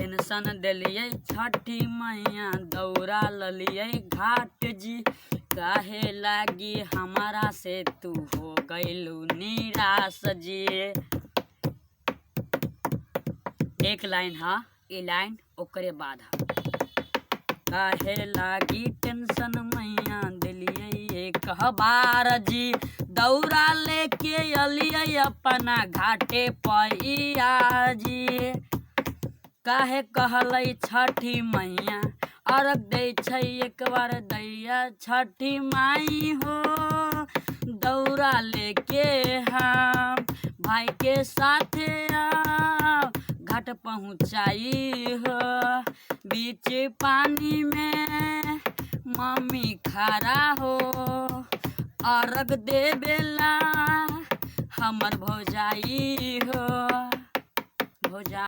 Tension दिलियै छठी मैया दौड़ा ललियै घाट जी। काहे लागी हमारा से तू हो गइलू निराश जी। एक लाइन हा, ये लाइन ओकरे बाद हा। काहे लागी टेंशन मैया दिलियै एक बार जी। दौड़ा लेके अलियै अपना घाटे पैया जी। काहे कहलै छठी मैया अर्घ दै छै एक बार दैया। छठी माई हो दौड़ा लेके हम भाई के साथे घाट पहुँचाई हो। बीच पानी में मम्मी खड़ा हो अर्घ देवेला हमर भौजाई हो।